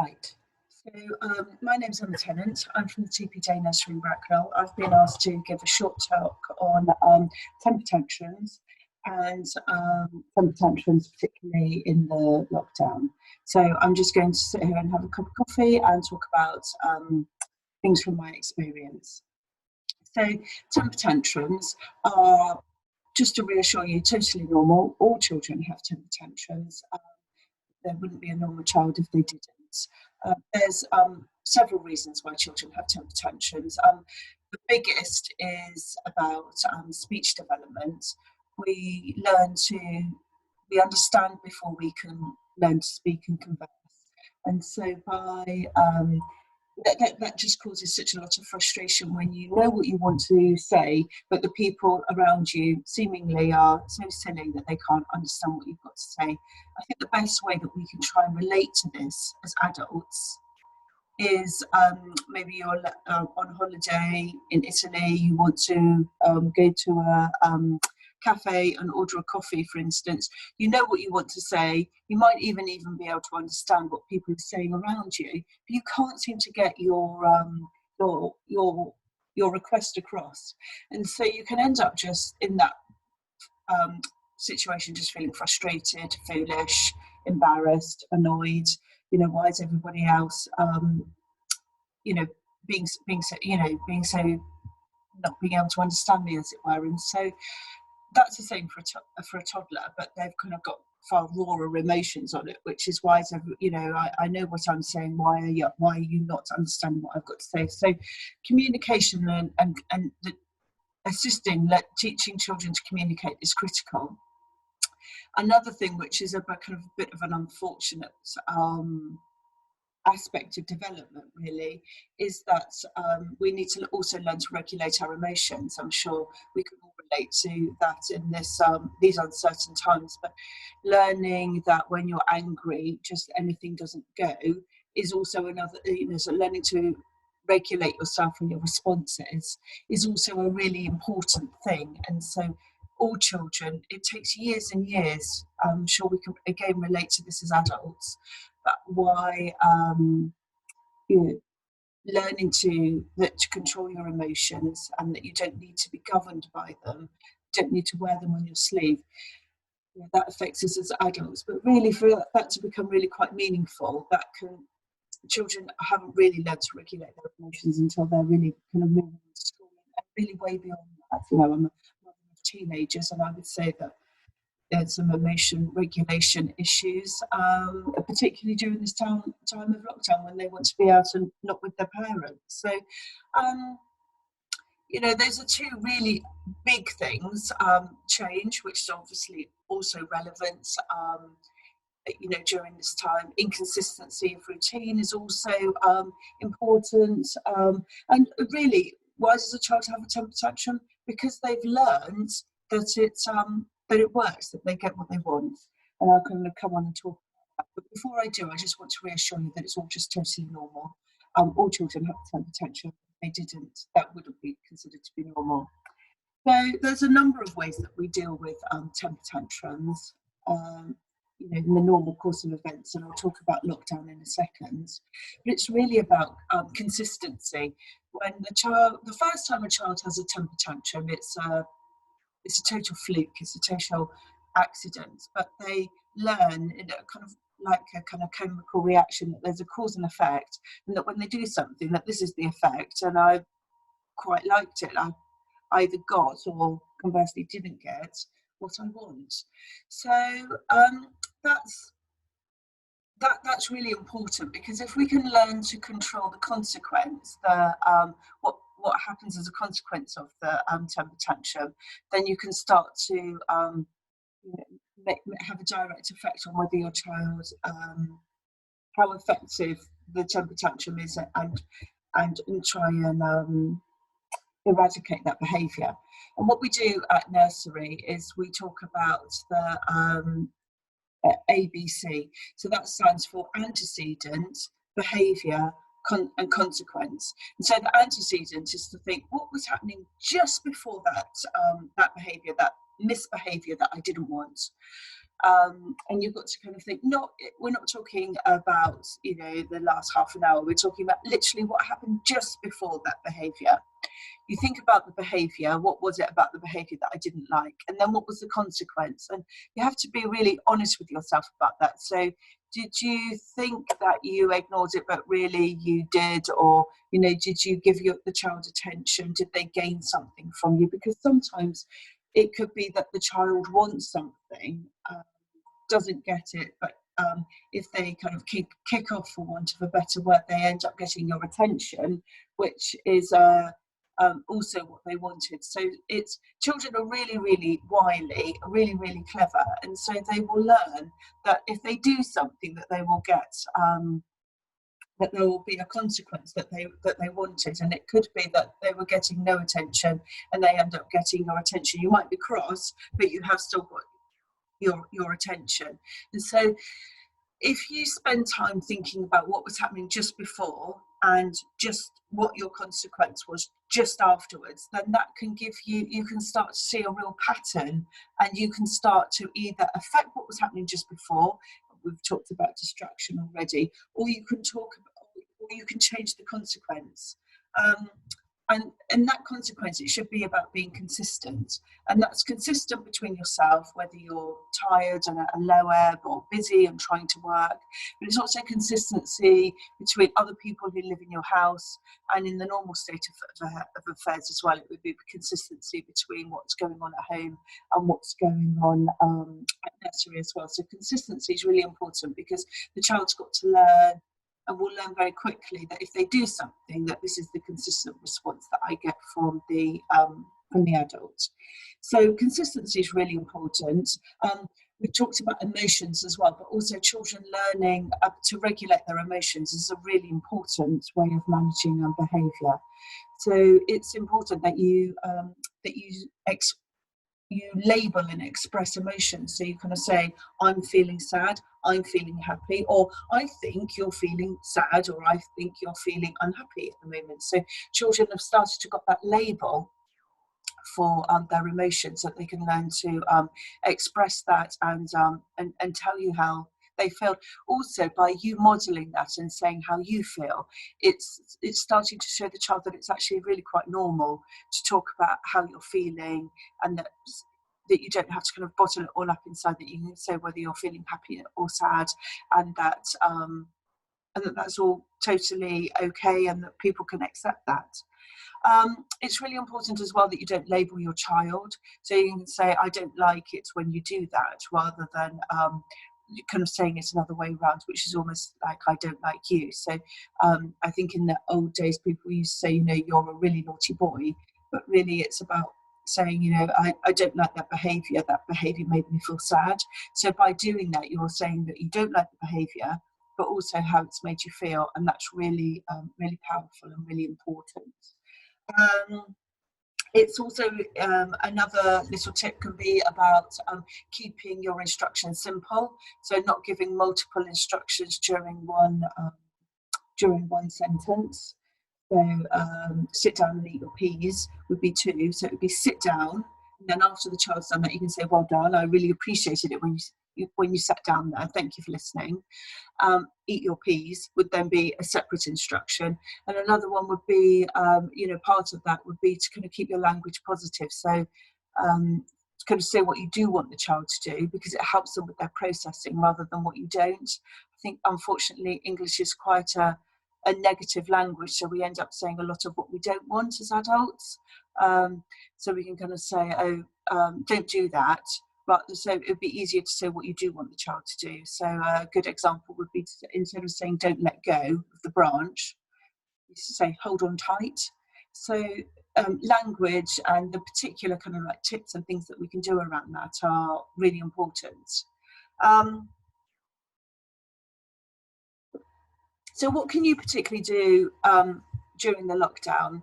Right. So my name's Emma Tennant. I'm from the TPJ Nursery in Bracknell. I've been asked to give a short talk on temper tantrums and temper tantrums, particularly in the lockdown. So I'm just going to sit here and have a cup of coffee and talk about things from my experience. So temper tantrums are, just to reassure you, totally normal. All children have temper tantrums. There wouldn't be a normal child if they didn't. There's several reasons why children have temper tantrums. The biggest is about speech development. We understand before we can learn to speak and converse. And so by that just causes such a lot of frustration when you know what you want to say, but the people around you seemingly are so silly that they can't understand what you've got to say. I think the best way that we can try and relate to this as adults is maybe you're on holiday in Italy, you want to go to a cafe and order a coffee, for instance. You know what you want to say. You might even be able to understand what people are saying around you, but you can't seem to get your request across, and so you can end up just in that situation, just feeling frustrated, foolish, embarrassed, annoyed. Why is everybody else being so not being able to understand me, as it were. And so that's the same for a toddler, but they've kind of got far rawer emotions on it, which is why I know what I'm saying. Why are you not understanding what I've got to say? So communication and teaching children to communicate is critical. Another thing, which is a kind of a bit of an unfortunate aspect of development, really, is that we need to also learn to regulate our emotions. I'm sure we can all relate to that in these uncertain times, but learning that when you're angry, just anything doesn't go is also another, so learning to regulate yourself and your responses is also a really important thing. And so all children, it takes years and years. I'm sure we can again relate to this as adults, but why learning to control your emotions, and that you don't need to be governed by them, don't need to wear them on your sleeve. That affects us as adults, but really for that to become really quite meaningful, children haven't really learned to regulate their emotions until they're really kind of moving into school and really way beyond that. I'm a mother of teenagers, and I would say that there's some emotion regulation issues, particularly during this time of lockdown, when they want to be out and not with their parents. So, those are two really big things. Change, which is obviously also relevant, during this time. Inconsistency of routine is also important. And really, why does a child have a temper tantrum? Because they've learned that it works, that they get what they want. And I'm going to come on and talk about that. But before I do, I just want to reassure you that it's all just totally normal. All children have a temper tantrum. If they didn't, that wouldn't be considered to be normal. So there's a number of ways that we deal with temper tantrums. In the normal course of events, and I'll talk about lockdown in a second. But it's really about consistency. When the first time a child has a temper tantrum, it's a total fluke, it's a total accident, but they learn in a kind of like a kind of chemical reaction that there's a cause and effect, and that when they do something, that this is the effect. And I quite liked it. I either got, or conversely didn't get, what I want. So that's really important, because if we can learn to control the consequence, what happens as a consequence of the temper tantrum, then you can start to have a direct effect on whether your child, how effective the temper tantrum is, and try and eradicate that behaviour. And what we do at nursery is we talk about the ABC. So that stands for antecedent, behaviour, and consequence. And so the antecedent is to think, what was happening just before that behaviour, that misbehaviour that I didn't want. And you've got to kind of think, we're not talking about, the last half an hour. We're talking about literally what happened just before that behaviour. You think about the behaviour. What was it about the behaviour that I didn't like? And then what was the consequence? And you have to be really honest with yourself about that. So did you think that you ignored it, but really you did? Or, did you give the child attention? Did they gain something from you? Because sometimes it could be that the child wants something, doesn't get it, but if they kind of kick off, for want of a better word, they end up getting your attention, which is also what they wanted. So children are really, really wily, really, really clever, and so they will learn that if they do something, that they will get that there will be a consequence that they wanted. And it could be that they were getting no attention and they end up getting your attention. You might be cross, but you have still got your attention. And so if you spend time thinking about what was happening just before and just what your consequence was just afterwards, then that can give you can start to see a real pattern, and you can start to either affect what was happening just before. We've talked about distraction already, or you can change the consequence. And that consequence, it should be about being consistent. And that's consistent between yourself, whether you're tired and at a low ebb or busy and trying to work. But it's also consistency between other people who live in your house and in the normal state of affairs as well. It would be consistency between what's going on at home and what's going on at nursery as well. So consistency is really important, because the child's got to learn, and will learn very quickly that if they do something, that this is the consistent response that I get from the adult. So consistency is really important. We talked about emotions as well, but also children learning to regulate their emotions is a really important way of managing behaviour. So it's important that you label and express emotions. So you kind of say, I'm feeling sad, I'm feeling happy, or I think you're feeling sad, or I think you're feeling unhappy at the moment. So children have started to got that label for their emotions, so that they can learn to express that and tell you how they feel. Also, by you modelling that and saying how you feel, it's starting to show the child that it's actually really quite normal to talk about how you're feeling, and that you don't have to kind of bottle it all up inside, that you can say whether you're feeling happy or sad, and that's all totally okay, and that people can accept that. It's really important as well that you don't label your child. So you can say, I don't like it when you do that, rather than kind of saying it another way around, which is almost like, I don't like you. So I think in the old days, people used to say, you're a really naughty boy, but really it's about saying, I don't like that behaviour made me feel sad. So by doing that, you're saying that you don't like the behaviour, but also how it's made you feel, and that's really really powerful and really important. It's also another little tip can be about keeping your instructions simple, so not giving multiple instructions during one sentence. So sit down and eat your peas would be 2. So it would be sit down, and then after the child's done that, you can say, well done, I really appreciated it when you sat down there, thank you for listening. Eat your peas would then be a separate instruction, and another one would be part of that would be to kind of keep your language positive. So to kind of say what you do want the child to do, because it helps them with their processing rather than what you don't. I think unfortunately English is quite a negative language, so we end up saying a lot of what we don't want as adults. So we can kind of say, don't do that. But so it would be easier to say what you do want the child to do. So a good example would be instead of saying don't let go of the branch, you say hold on tight. So language and the particular kind of like tips and things that we can do around that are really important. So what can you particularly do during the lockdown?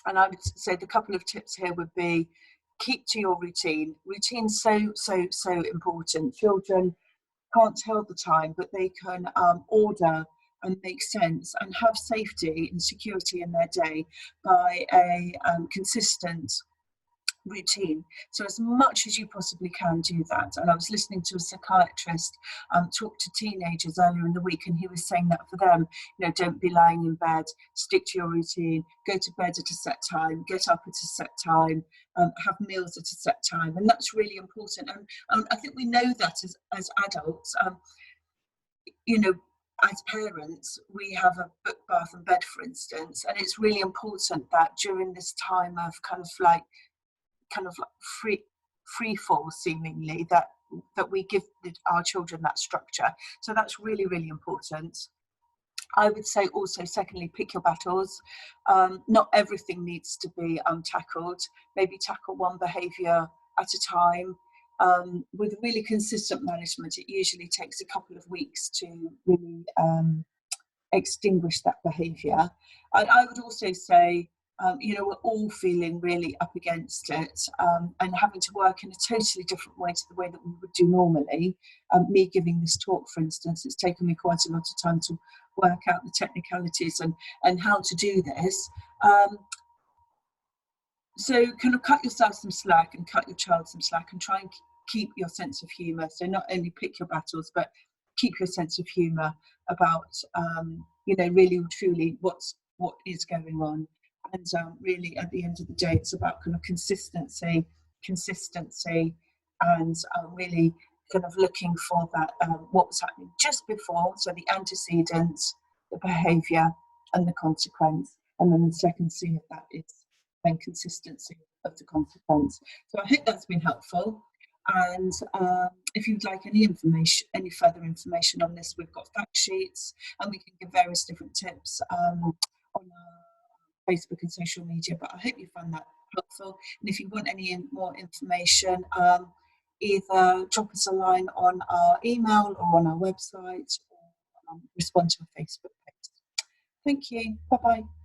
And I would say the couple of tips here would be, keep to your routine. Routine's so important. Children can't tell the time, but they can order and make sense and have safety and security in their day by a consistent routine. So as much as you possibly can, do that. And I was listening to a psychiatrist talk to teenagers earlier in the week, and he was saying that for them, don't be lying in bed, stick to your routine, go to bed at a set time, get up at a set time, have meals at a set time. And that's really important. And I think we know that as adults, as parents, we have a book, bath and bed, for instance, and it's really important that during this time of kind of like free fall, seemingly, that we give our children that structure. So that's really, really important. I would say also, secondly, pick your battles. Not everything needs to be tackled. Maybe tackle one behaviour at a time. With really consistent management, it usually takes a couple of weeks to really extinguish that behaviour. I would also say, we're all feeling really up against it, and having to work in a totally different way to the way that we would do normally. Me giving this talk, for instance, it's taken me quite a lot of time to work out the technicalities and how to do this. So kind of cut yourself some slack and cut your child some slack, and try and keep your sense of humour. So not only pick your battles, but keep your sense of humour about, really truly what is going on. And really, at the end of the day, it's about kind of consistency, and really kind of looking for that, what was happening just before. So the antecedents, the behaviour, and the consequence. And then the second C of that is then consistency of the consequence. So I hope that's been helpful. And if you'd like any further information on this, we've got fact sheets, and we can give various different tips on our Facebook and social media. But I hope you found that helpful. And if you want any more information, either drop us a line on our email or on our website, or respond to our Facebook page. Thank you. Bye-bye.